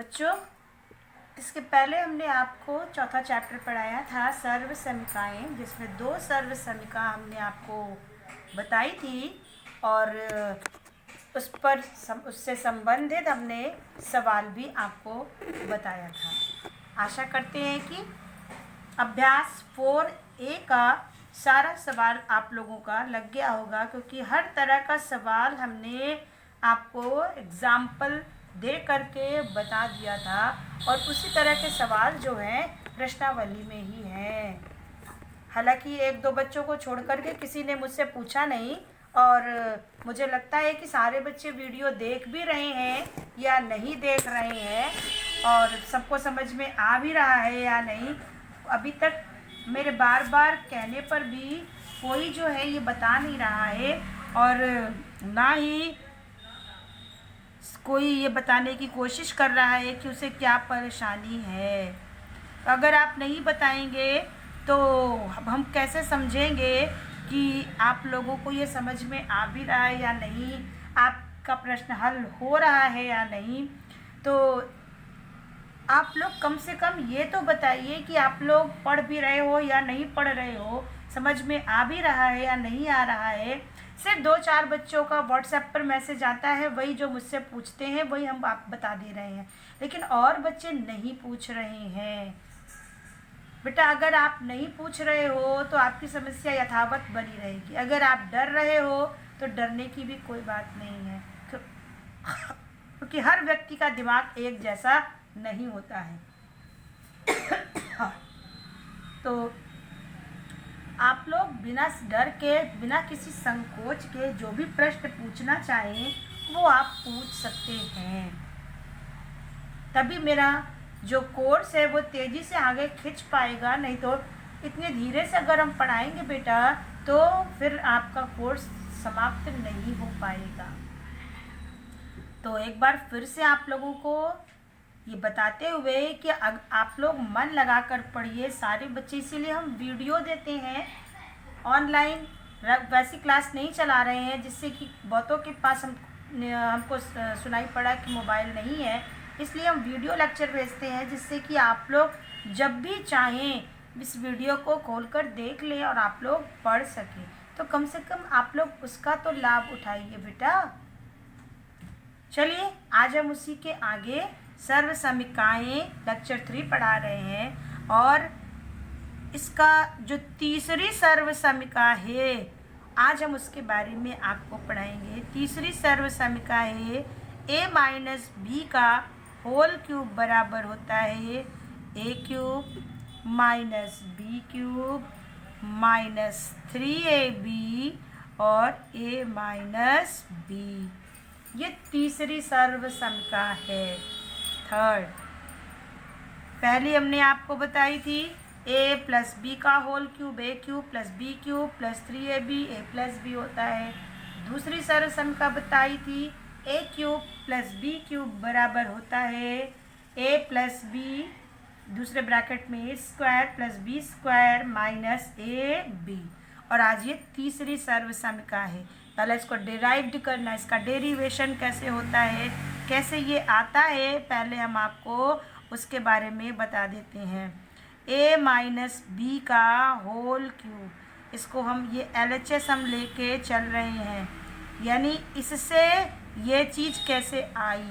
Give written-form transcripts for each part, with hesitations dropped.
बच्चों, इसके पहले हमने आपको चौथा चैप्टर पढ़ाया था सर्व समीकाएँ, जिसमें दो सर्व समीका हमने आपको बताई थी और उससे संबंधित हमने सवाल भी आपको बताया था। आशा करते हैं कि अभ्यास 4A का सारा सवाल आप लोगों का लग गया होगा, क्योंकि हर तरह का सवाल हमने आपको एग्जाम्पल दे करके बता दिया था और उसी तरह के सवाल जो हैं प्रश्नावली में ही हैं। हालांकि एक दो बच्चों को छोड़ करके किसी ने मुझसे पूछा नहीं और मुझे लगता है कि सारे बच्चे वीडियो देख भी रहे हैं या नहीं देख रहे हैं और सबको समझ में आ भी रहा है या नहीं। अभी तक मेरे बार बार कहने पर भी कोई जो है ये बता नहीं रहा है और ना ही कोई ये बताने की कोशिश कर रहा है कि उसे क्या परेशानी है। अगर आप नहीं बताएंगे तो हम कैसे समझेंगे कि आप लोगों को ये समझ में आ भी रहा है या नहीं, आपका प्रश्न हल हो रहा है या नहीं। तो आप लोग कम से कम ये तो बताइए कि आप लोग पढ़ भी रहे हो या नहीं पढ़ रहे हो, समझ में आ भी रहा है या नहीं आ रहा है। सिर्फ 2-4 बच्चों का व्हाट्सएप पर मैसेज आता है, वही जो मुझसे पूछते हैं वही हम आप बता दे रहे हैं, लेकिन और बच्चे नहीं पूछ रहे हैं। बेटा, अगर आप नहीं पूछ रहे हो तो आपकी समस्या यथावत बनी रहेगी। अगर आप डर रहे हो तो डरने की भी कोई बात नहीं है, क्योंकि हर व्यक्ति का दिमाग एक जैसा नहीं होता है। तो आप लोग बिना डर के, बिना किसी संकोच के जो भी प्रश्न पूछना चाहें वो आप पूछ सकते हैं। तभी मेरा जो कोर्स है वो तेज़ी से आगे खिंच पाएगा, नहीं तो इतने धीरे से अगर हम पढ़ाएंगे बेटा तो फिर आपका कोर्स समाप्त नहीं हो पाएगा। तो एक बार फिर से आप लोगों को ये बताते हुए कि आप लोग मन लगाकर पढ़िए सारे बच्चे, इसीलिए हम वीडियो देते हैं। ऑनलाइन वैसी क्लास नहीं चला रहे हैं जिससे कि बहुतों के पास हमको सुनाई पड़ा कि मोबाइल नहीं है, इसलिए हम वीडियो लेक्चर भेजते हैं जिससे कि आप लोग जब भी चाहें इस वीडियो को खोलकर देख लें और आप लोग पढ़ सकें। तो कम से कम आप लोग उसका तो लाभ उठाइए बेटा। चलिए आज हम उसी के आगे सर्व समीकाएँ लेक्चर 3 पढ़ा रहे हैं और इसका जो तीसरी सर्व समीका है आज हम उसके बारे में आपको पढ़ाएंगे। तीसरी सर्व समीका है a माइनस बी का होल क्यूब बराबर होता है a cube minus B cube minus 3ab और a माइनस बी। ये तीसरी सर्व समीका है, थर्ड। पहली हमने आपको बताई थी a प्लस बी का whole cube a cube plus B cube plus 3ab a plus B होता है। दूसरी सर्व समीका बताई थी a cube plus B cube बराबर होता है a प्लस बी दूसरे ब्रैकेट में a square plus B square minus A B. और आज ये तीसरी सर्व समीका है। पहले इसको डिराइव्ड करना, इसका डेरिवेशन कैसे होता है, कैसे ये आता है, पहले हम आपको उसके बारे में बता देते हैं। a माइनस बी का होल क्यूब, इसको हम ये LHS हम लेके चल रहे हैं, यानी इससे ये चीज़ कैसे आई।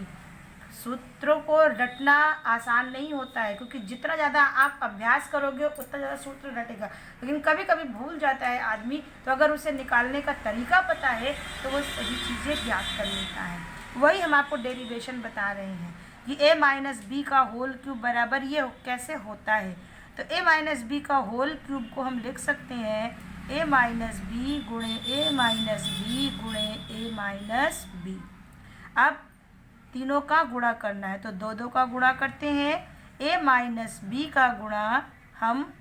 सूत्रों को रटना आसान नहीं होता है, क्योंकि जितना ज़्यादा आप अभ्यास करोगे उतना ज़्यादा सूत्र रटेगा, लेकिन कभी कभी भूल जाता है आदमी, तो अगर उसे निकालने का तरीका पता है तो वो सही चीज़ें ज्ञात कर लेता है। वही हम आपको डेरिवेशन बता रहे हैं कि a माइनस बी का होल क्यूब बराबर ये कैसे होता है। तो a माइनस बी का होल क्यूब को हम लिख सकते हैं a माइनस बी गुणे a माइनस बी गुणे a माइनस बी। अब तीनों का गुणा करना है तो 2-2 का गुणा करते हैं। a माइनस बी का गुणा हम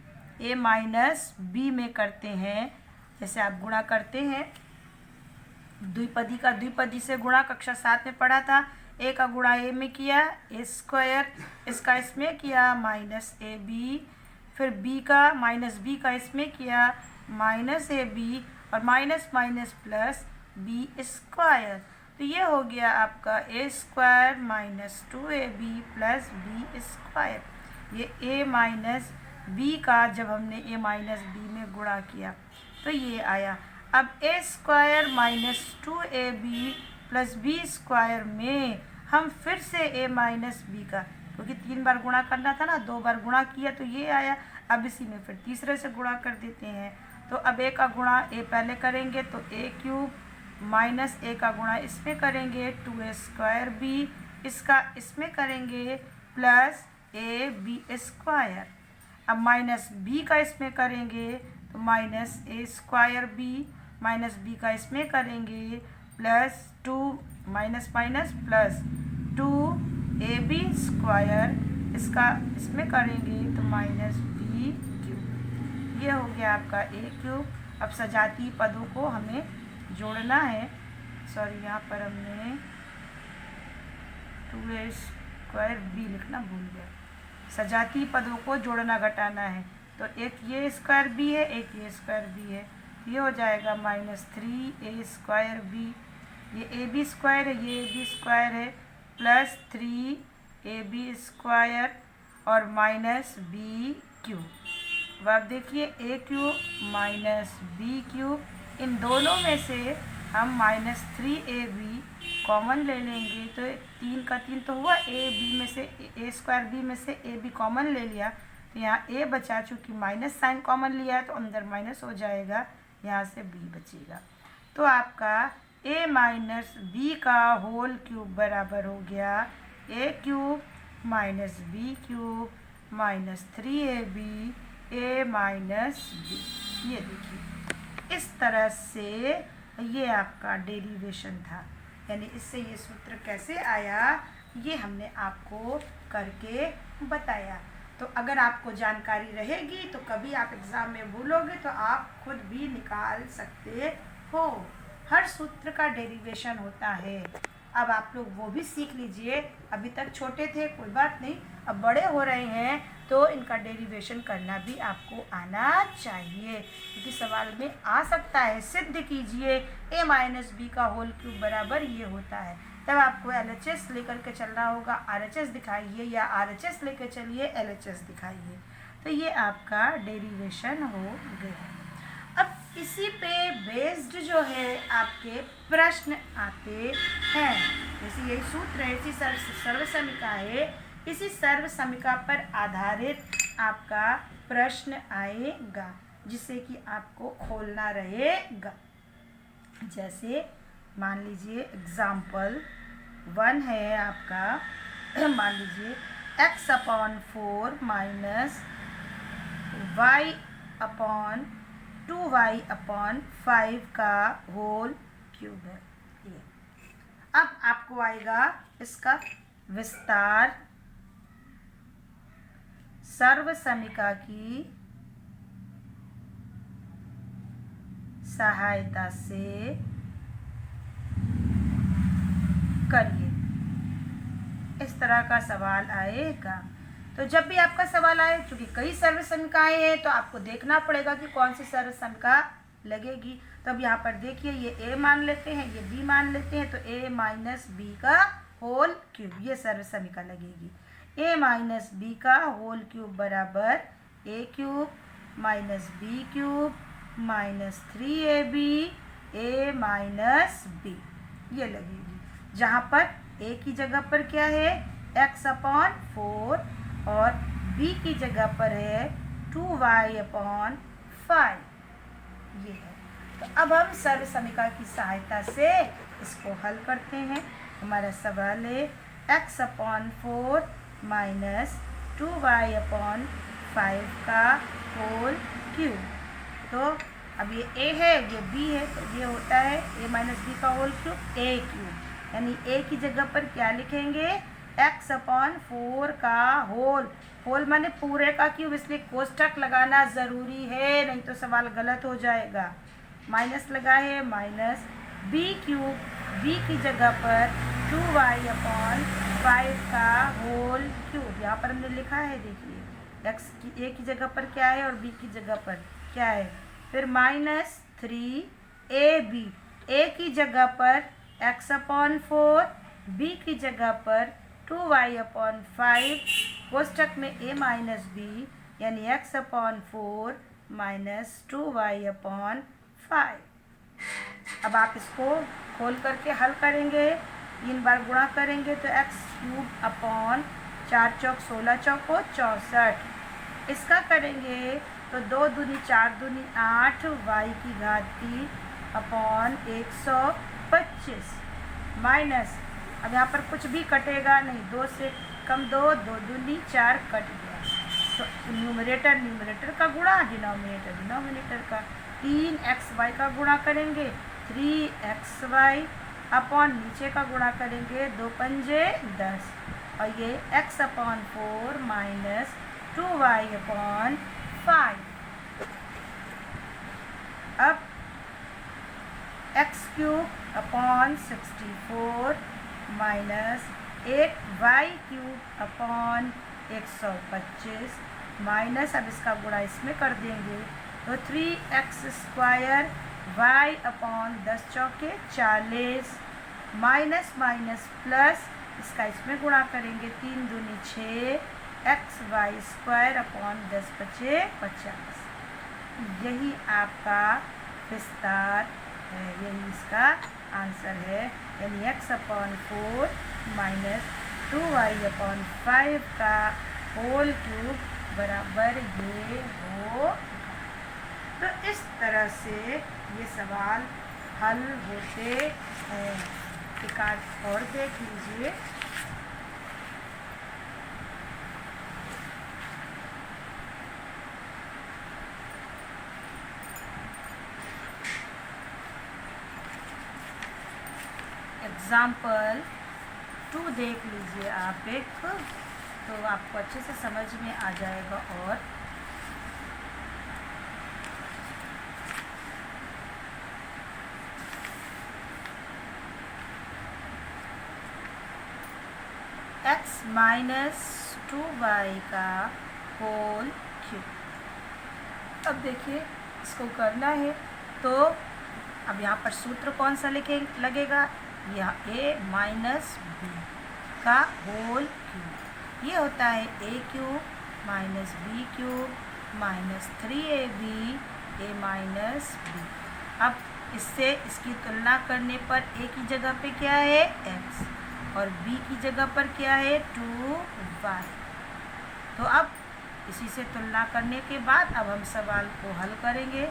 a माइनस बी में करते हैं, जैसे आप गुणा करते हैं द्विपदी का द्विपदी से गुणा, कक्षा 7 में पढ़ा था। a का गुणा a में किया a स्क्वायर, इसका इसमें किया माइनस ए बी, फिर b का माइनस बी का इसमें किया माइनस ए बी और minus minus plus B square. तो ये हो गया आपका a square minus 2ab plus B square. ये a माइनस बी का जब हमने a माइनस बी में गुणा किया तो ये आया। अब a square minus 2ab plus B square में हम फिर से a माइनस बी का, क्योंकि 3 बार गुणा करना था ना, 2 बार गुणा किया तो ये आया। अब इसी में फिर तीसरे से गुणा कर देते हैं। तो अब a का गुणा a पहले करेंगे तो a क्यूब माइनस a का गुणा इसमें करेंगे 2a स्क्वायर b, इसका इसमें करेंगे प्लस a बी स्क्वायर। अब माइनस b का इसमें करेंगे तो minus a square b, minus b का इसमें करेंगे plus 2 minus minus plus 2ab square, इसका इसमें करेंगे तो माइनस b क्यूब। ये हो गया आपका a क्यूब। अब सजातीय पदों को हमें जोड़ना है। सॉरी, यहाँ पर हमने 2a स्क्वायर b लिखना भूल गया। सजातीय पदों को जोड़ना घटाना है तो एक ये स्क्वायर b है, एक ये स्क्वायर b है। ये हो जाएगा माइनस 3a स्क्वायर b, ये ए बी स्क्वायर है, ये ए बी स्क्वायर है, प्लस 3ab स्क्वायर और माइनस b क्यूब। अब आप देखिए a cube minus b cube, इन दोनों में से हम माइनस 3ab कॉमन ले लेंगे तो 3 का 3 तो हुआ, a स्क्वायर b में से ab कॉमन ले लिया तो यहाँ a बचा, चूँकि माइनस साइन कॉमन लिया है तो अंदर माइनस हो जाएगा, यहाँ से b बचेगा। तो आपका a माइनस b का होल क्यूब बराबर हो गया a cube minus b cube minus 3ab a minus b। ये देखिए, इस तरह से ये आपका डेरिवेशन था, यानी इससे ये सूत्र कैसे आया ये हमने आपको करके बताया। तो अगर आपको जानकारी रहेगी तो कभी आप एग्ज़ाम में भूलोगे तो आप खुद भी निकाल सकते हो। हर सूत्र का डेरिवेशन होता है। अब आप लोग वो भी सीख लीजिए। अभी तक छोटे थे कोई बात नहीं, अब बड़े हो रहे हैं तो इनका डेरिवेशन करना भी आपको आना चाहिए, क्योंकि सवाल में आ सकता है। सिद्ध कीजिए a माइनस बी का होल क्यूब बराबर ये होता है। तब आपको LHS लेकर के चलना होगा। RHS दिखाइए या RHS लेकर चलिए, LHS दिखाइए। तो ये आपका डेरिवेशन हो गया। अब इसी पे बेस्ड जो है आपके प्रश्न आते हैं। जैसे यही सूत्र है, इसी सर्व समीका है, इसी सर्व समीका पर आधारित आपका प्रश्न आएगा जिसे कि आपको खोलना रहेगा। जैसे मान लीजिए एग्जाम्पल 1 है आपका, मान लीजिए x upon 4 minus y upon 2y upon 5 का होल क्यूब है ये। अब आपको आएगा इसका विस्तार सर्व समीका की सहायता से करिए। इस तरह का सवाल आएगा। तो जब भी आपका सवाल आए, चूँकि कई सर्व समीकाएँ हैं तो आपको देखना पड़ेगा कि कौन सी सर्व समीका लगेगी। तो अब यहाँ पर देखिए, ये a मान लेते हैं, ये b मान लेते हैं, तो a माइनस b का होल क्यूब ये सर्व समीका लगेगी। a माइनस b का होल क्यूब बराबर a cube minus b cube minus 3ab a minus b ये लगेगी, जहाँ पर a की जगह पर क्या है x अपॉन 4 और b की जगह पर है 2y अपॉन 5 ये है। तो अब हम सर्व समीका की सहायता से इसको हल करते हैं। हमारा सवाल है x upon 4 minus 2y upon 5 का होल क्यूब। तो अब ये a है, ये b है, तो ये होता है a माइनस b का होल क्यूब a क्यूब, यानी a की जगह पर क्या लिखेंगे x अपॉन 4 का होल माने पूरे का क्यूब, इसलिए कोष्ठक लगाना ज़रूरी है, नहीं तो सवाल गलत हो जाएगा। माइनस लगा है माइनस b क्यूब, b की जगह पर 2y अपॉन 5 का होल क्यूब। यहाँ पर हमने लिखा है, देखिए x की a की जगह पर क्या है और b की जगह पर क्या है। फिर माइनस 3ab, a की जगह पर x अपॉन 4, b की जगह पर 2y अपॉन 5, कोष्टक में a माइनस बी यानी x upon 4 minus 2y upon 5। अब आप इसको खोल करके हल करेंगे, 3 बार गुणा करेंगे तो x क्यूब अपॉन 4 चौक 16 चौको 64। इसका करेंगे तो 2 दूनी 4 दूनी 8 y की घात 3 अपॉन 125 माइनस, अब यहाँ पर कुछ भी कटेगा नहीं, 2 से कम 2, 2 दूनी 4 कट गया, तो न्यूमरेटर का गुणा डिनोमिनेटर का, 3xy का गुणा करेंगे 3xy अपॉन नीचे का गुणा करेंगे 2 पंजे 10, और ये x upon 4 minus 2y upon 5। अब x cube upon 64 minus 8y cube upon 125 minus, अब इसका गुणा इसमें कर देंगे तो 3x स्क्वायर y अपॉन 10 चौके 40 माइनस माइनस प्लस, इसका इसमें गुणा करेंगे 3 दूनी 6 xy स्क्वायर अपॉन 10 पचे 50। यही आपका विस्तार है, यही इसका आंसर है, यानी x upon 4 minus 2y upon 5 का होल क्यूब बराबर ये हो। तो इस तरह से ये सवाल हल होते हैं। एक और देख लीजिए, एग्जाम्पल 2 देख लीजिए आप एक, तो आपको अच्छे से समझ में आ जाएगा। और x माइनस 2y का होल क्यूब। अब देखिए इसको करना है तो अब यहाँ पर सूत्र कौन सा लगेगा, यह a माइनस बी का होल क्यूब, ये होता है a cube minus B cube minus 3ab a minus B. अब इससे इसकी तुलना करने पर a की जगह पे क्या है x और b की जगह पर क्या है 2y। तो अब इसी से तुलना करने के बाद अब हम सवाल को हल करेंगे।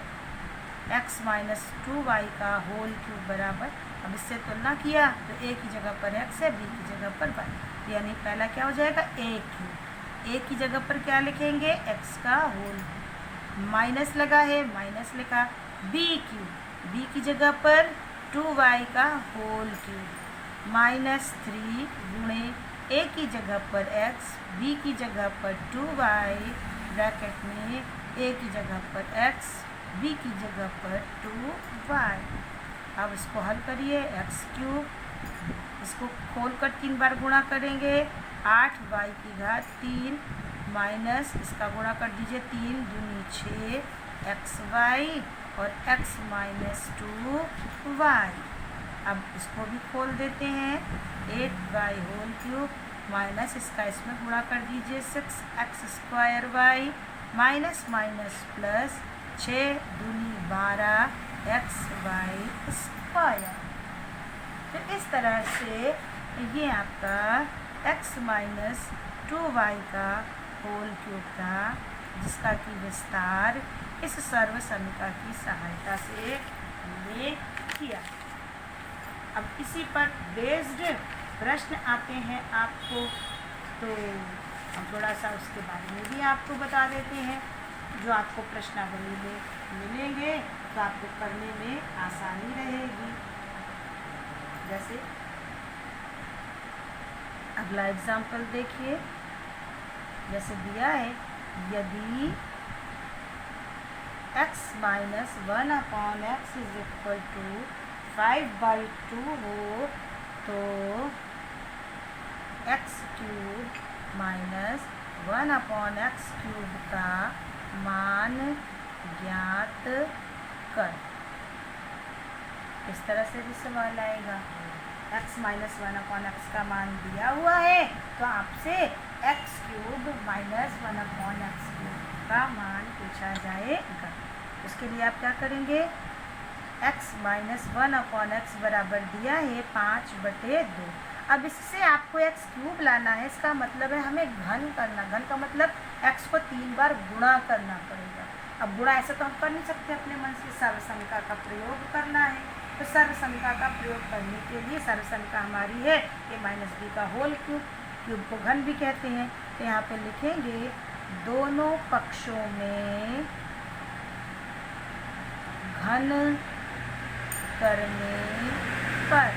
x माइनस 2y का होल क्यूब बराबर, अब इससे तुलना किया तो a की जगह पर x है, b की जगह पर y, यानी पहला क्या हो जाएगा a क्यूब, a की जगह पर क्या लिखेंगे x का होल, माइनस लगा है माइनस लिखा, b क्यूब, b की जगह पर 2y का होल क्यूब माइनस 3 गुणे a की जगह पर x, b की जगह पर 2y ब्रैकेट में a की जगह पर x, b की जगह पर 2y। अब इसको हल करिए, x क्यूब, इसको खोल कर 3 बार गुणा करेंगे 8y की घात 3 माइनस, इसका गुणा कर दीजिए 3 दूनी 6 xy और x माइनस 2y। अब इसको भी खोल देते हैं, 8y होल क्यूब माइनस, इसका इसमें गुणा कर दीजिए 6x square y minus minus plus 6 दूनी 12 xy स्क्वायर। तो इस तरह से ये आपका x माइनस 2y का होल क्यूब था, जिसका कि विस्तार इस सर्व समीकरण की सहायता से हमने किया। अब इसी पर बेस्ड प्रश्न आते हैं आपको, तो हम थोड़ा सा उसके बारे में भी आपको बता देते हैं। जो आपको प्रश्नावली में मिलेंगे तो आपको करने में आसानी रहेगी। जैसे अगला एग्जाम्पल देखिए, जैसे दिया है, यदि x minus 1 upon X is equal to 5/2 हो तो x cube minus 1 upon X cube का मान ज्ञात कर। इस तरह से भी सवाल आएगा। x माइनस 1/x का मान दिया हुआ है, तो आपसे x³ माइनस 1/x³ का मान पूछा जाएगा। उसके लिए आप क्या करेंगे, x माइनस 1/x बराबर दिया है 5/2। अब इससे आपको x³ लाना है, इसका मतलब है हमें घन करना। घन का मतलब x को 3 बार गुणा करना पड़ेगा। अब गुणा ऐसे तो हम कर नहीं सकते अपने मन से, सर्वसमिका का प्रयोग करना है। तो सर्वसमिका का प्रयोग करने के लिए सर्वसमिका हमारी है a माइनस b का होल क्यूब। क्यूब को घन भी कहते हैं। तो यहाँ पे लिखेंगे दोनों पक्षों में घन करने पर,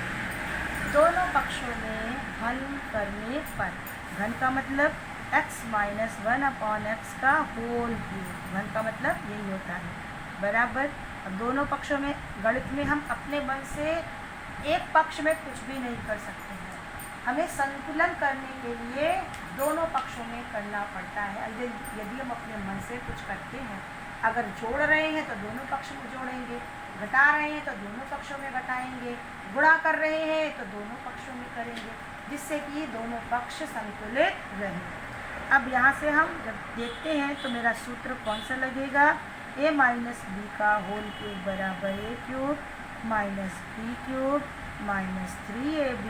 दोनों पक्षों में घन करने पर, घन का मतलब x माइनस 1/x का होल क्यूब, घन का मतलब यही होता है, बराबर। अब दोनों पक्षों में, गणित में हम अपने मन से एक पक्ष में कुछ भी नहीं कर सकते हैं, हमें संतुलन करने के लिए दोनों पक्षों में करना पड़ता है। यदि हम अपने मन से कुछ करते हैं, अगर जोड़ रहे हैं तो दोनों पक्ष में जोड़ेंगे, घटा रहे हैं तो दोनों पक्षों में घटाएंगे, गुणा कर रहे हैं तो दोनों पक्षों में करेंगे, जिससे कि दोनों पक्ष संतुलित रहें। अब यहाँ से हम जब देखते हैं तो मेरा सूत्र कौन सा लगेगा, a माइनस बी का होल क्यूब बराबर a³ minus b³ minus 3ab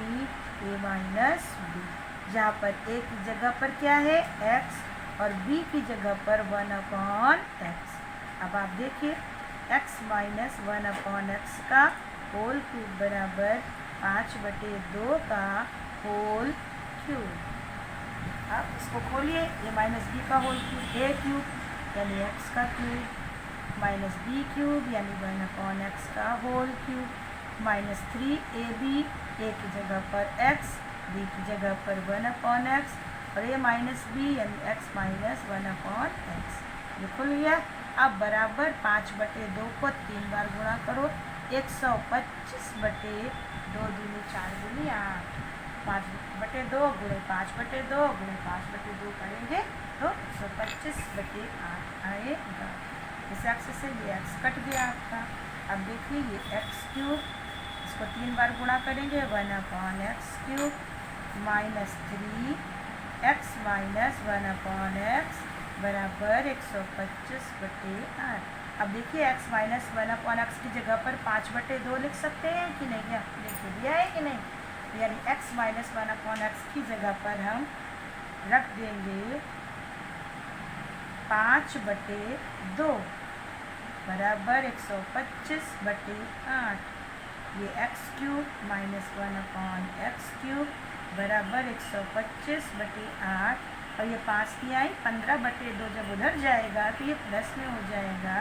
a minus b, जहाँ पर a की जगह पर क्या है x और b की जगह पर 1/x। अब आप देखिए x माइनस 1/x का होल क्यूब बराबर 5/2 का होल क्यूब। अब इसको खोलिए, a माइनस बी का होल क्यूब a³ यानी x का क्यूब माइनस b³ यानी 1/x का whole cube minus 3ab a की जगह पर x, b की जगह पर 1/x और a माइनस b यानी x माइनस 1/x। ये खुल गया। अब बराबर 5/2 को 3 बार गुणा करो, 125/2 दूनी 4 दूनी 8, 5/2 गुणे 5/2 गुणे 5/2 करेंगे तो 125/8 आएगा। इस एक्स से ये एक्स कट गया आपका। अब देखिए ये x³, इसको 3 बार गुणा करेंगे 1/x³ minus 3x minus 1/x बराबर 125/8। अब देखिए x माइनस 1/x की जगह पर 5/2 लिख सकते हैं कि नहीं, क्या लिख दिया है कि नहीं। यानी x माइनस 1/x की जगह पर हम रख देंगे 5/2 बराबर 125/8। ये x³ माइनस 1/x³ बराबर 125/8 और ये 5 की आई 15/2, जब उधर जाएगा तो ये प्लस में हो जाएगा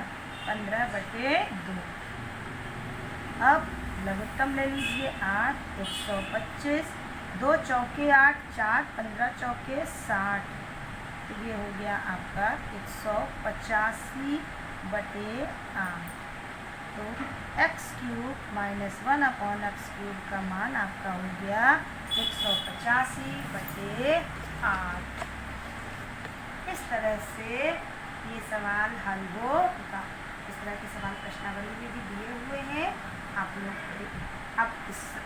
15/2। अब लघुत्तम ले लीजिए 8, 125, 2 चौके 8, 4, 15 चौके 60, तो ये हो गया आपका 185/8। तो x³ माइनस 1/x³ का मान आपका हो गया 185/8। इस तरह से ये सवाल हल होगा। इस तरह के सवाल प्रश्नावली में भी दिए हुए हैं, आप लोग अब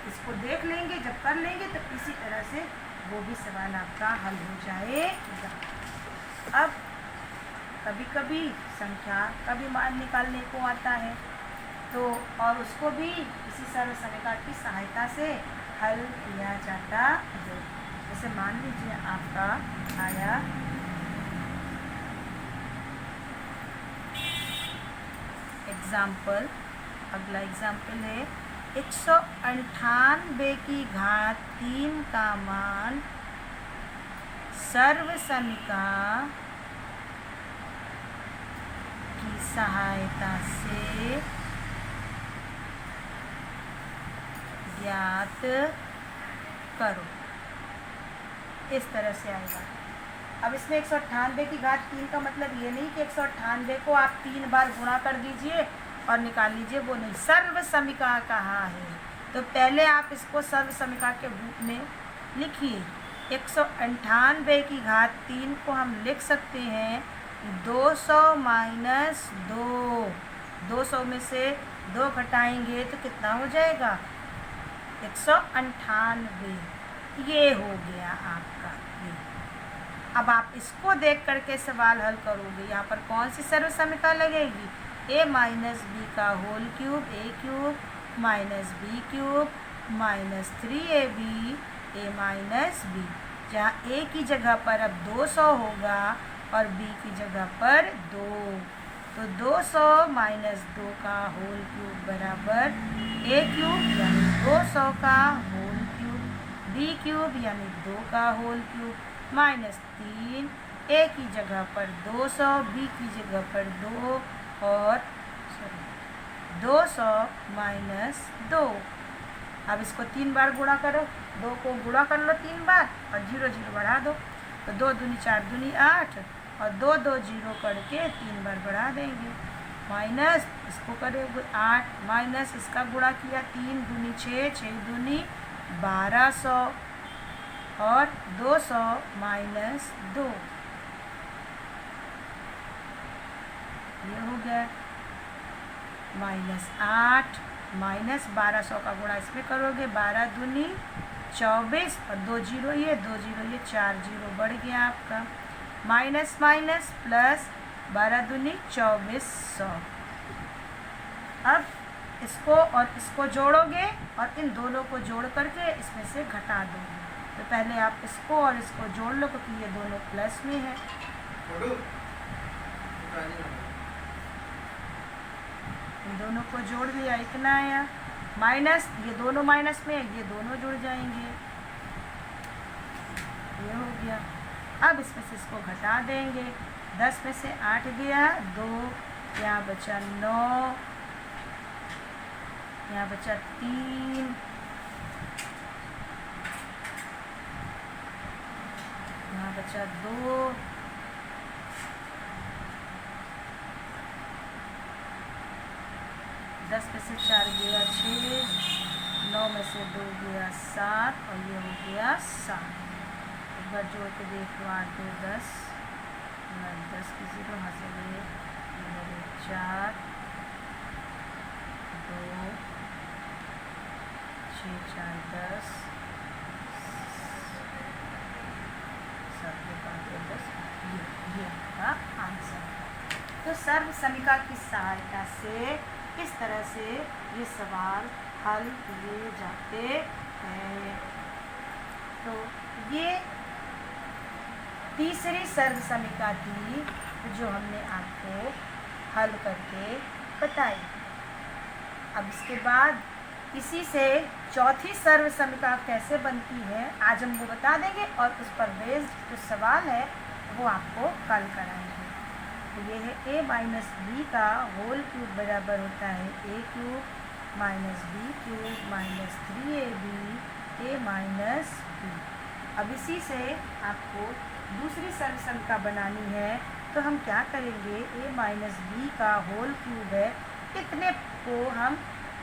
इसको देख लेंगे, जब कर लेंगे तो इसी तरह से वो भी सवाल आपका हल हो जाएगा। अब कभी कभी संख्या का भी मान निकालने को आता है, तो और उसको भी इसी सर्वसमीकरण की सहायता से हल किया जाता है। जैसे मान लीजिए आपका आया एग्जाम्पल, अगला एग्जाम्पल है 198 की घात 3 का मान सर्वसमीका की सहायता से ज्ञात करो। इस तरह से आएगा। अब इसमें 198 की घात 3 का मतलब ये नहीं कि 198 को आप 3 बार गुणा कर दीजिए और निकाल लीजिए, वो नहीं। सर्वसमीका कहा है तो पहले आप इसको सर्वसमीका के रूप में लिखिए। 198 की घात 3 को हम लिख सकते हैं 200 माइनस 2। 200 में से 2 घटाएंगे तो कितना हो जाएगा 198 ये हो गया आपका ये। अब आप इसको देख करके सवाल हल करोगे। यहाँ पर कौन सी सर्व समीका लगेगी? a माइनस बी का whole cube a cube minus B cube minus 3ab a minus B, जहाँ a की जगह पर अब 200 होगा और b की जगह पर 2, तो 200 माइनस 2 का होल क्यूब बराबर a क्यूब यानी 200 का होल क्यूब, b क्यूब यानी 2 का होल क्यूब माइनस 3, a की जगह पर 200 b की जगह पर 2 और 200 माइनस 2। अब इसको 3 बार गुणा करो, 2 को गुणा कर लो 3 बार और 0 0 बढ़ा दो, तो 2 दूनी 4 दूनी 8 और 2 2 0 करके 3 बार बढ़ा देंगे, माइनस इसको करेंगे 8 माइनस इसका गुणा किया 3 दूनी 6 6 दूनी 1200 और 200 माइनस 2, ये हो गया माइनस 8 माइनस 1200 का गुणा इसमें करोगे 12 दूनी 24 और 2 0 ये 2 0 ये 4 0 बढ़ गया आपका, माइनस माइनस प्लस 12 दूनी 2400। अब इसको और इसको जोड़ोगे और इन दोनों को जोड़ करके इसमें से घटा दोगे। तो पहले आप इसको और इसको जोड़ लो क्योंकि ये दोनों प्लस में है। इन दोनों को जोड़ लिया, इतना आया, माइनस ये दोनों माइनस में ये दोनों जुड़ जाएंगे, ये हो गया। अब इसमें से इसको घटा देंगे, 10 में से 8 गया 2, यहाँ बचा 9, यहाँ बचा 3, यहाँ बचा 2, 10 में से 4 गया 6, 9 में से 2 गया 7 और ये हो गया 7। एक बार जोड़ के देख लो, 8 2 10, 10 की 0 यहाँ से ले 4 2 6 4 10 7 5 10, ये आपका आंसर। तो सर्व समीका की सहायता से इस तरह से ये सवाल हल किए जाते हैं। तो ये तीसरी सर्व समीका थी जो हमने आपको हल करके बताई। अब इसके बाद इसी से चौथी सर्व समीका कैसे बनती है आज हम वो बता देंगे और उस पर बेस्ड जो सवाल है वो आपको कल कराएंगे। तो ये है a माइनस बी का होल क्यूब बराबर होता है a cube minus B cube minus 3ab a minus B. अब इसी से आपको दूसरी सर्व समीका बनानी है, तो हम क्या करेंगे, a माइनस बी का होल क्यूब है, इतने को हम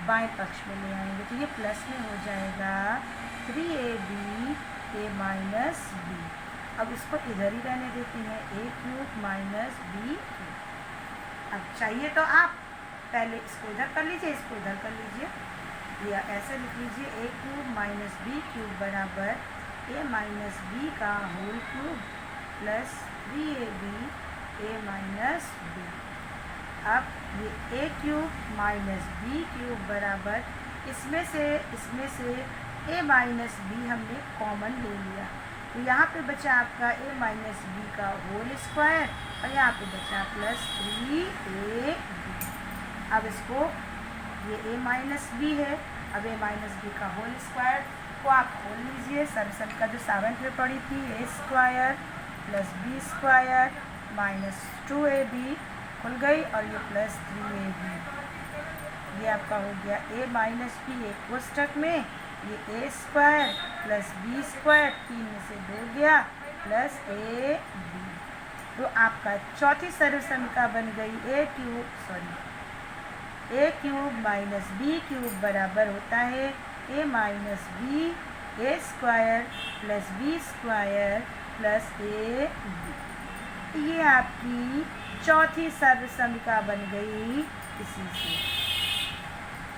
बाएं पक्ष में ले आएंगे तो ये प्लस में हो जाएगा 3ab a माइनस बी। अब इसको इधर ही रहने देते हैं, a cube minus B cube. अब चाहिए तो आप पहले इसको इधर कर लीजिए, इसको इधर कर लीजिए, या ऐसे लिख लीजिए a cube minus B cube बराबर a माइनस बी का whole cube plus 3ab a minus B. अब ये a cube minus B cube बराबर इसमें से a माइनस बी हमने कॉमन ले लिया, तो यहाँ पे बचा आपका a माइनस बी का होल स्क्वायर और यहाँ पे बचा प्लस 3ab। अब इसको ये a माइनस बी है, अब a माइनस बी का होल स्क्वायर को आप खोल लीजिए, सर्व का जो 7th में पड़ी थी a square plus B square minus 2ab खुल गई और ये प्लस 3ab। ये आपका हो गया a माइनस बी एक कोष्ठक में, ये a square plus B square 3 में से 2 गया प्लस ab। तो आपका चौथी सर्व समीका बन गई a cube minus B cube बराबर होता है a minus B a square plus B square plus ab। ये आपकी चौथी सर्व समीका बन गई इसी से,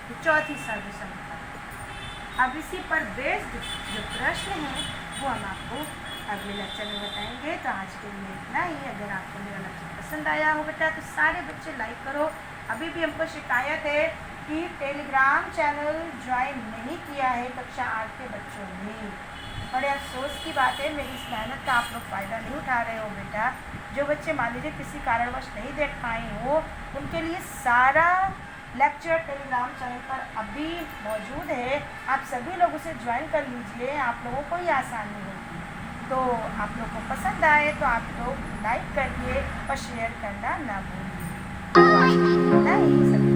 तो चौथी सर्व समीका। अब इसी पर बेस्ड जो प्रश्न हैं वो हम आपको अगले लेक्चर में बताएंगे। तो आज के लिए इतना ही। अगर आपको मेरा लेक्चर पसंद आया हो बेटा तो सारे बच्चे लाइक करो। अभी भी हमको शिकायत है कि टेलीग्राम चैनल ज्वाइन नहीं किया है कक्षा 8 के बच्चों ने। बड़े अफसोस की बात है, मेरी इस मेहनत का आप लोग फ़ायदा नहीं उठा रहे हो बेटा। जो बच्चे मान लीजिए किसी कारणवश नहीं देख पाए हो, उनके लिए सारा लेक्चर टेलीग्राम चैनल पर अभी मौजूद है। आप सभी लोग उसे ज्वाइन कर लीजिए, आप लोगों को ही आसानी होगी। तो आप लोग को पसंद आए तो आप लोग लाइक करिए और शेयर करना ना भूलिए। तो आज के लिए इतना ही।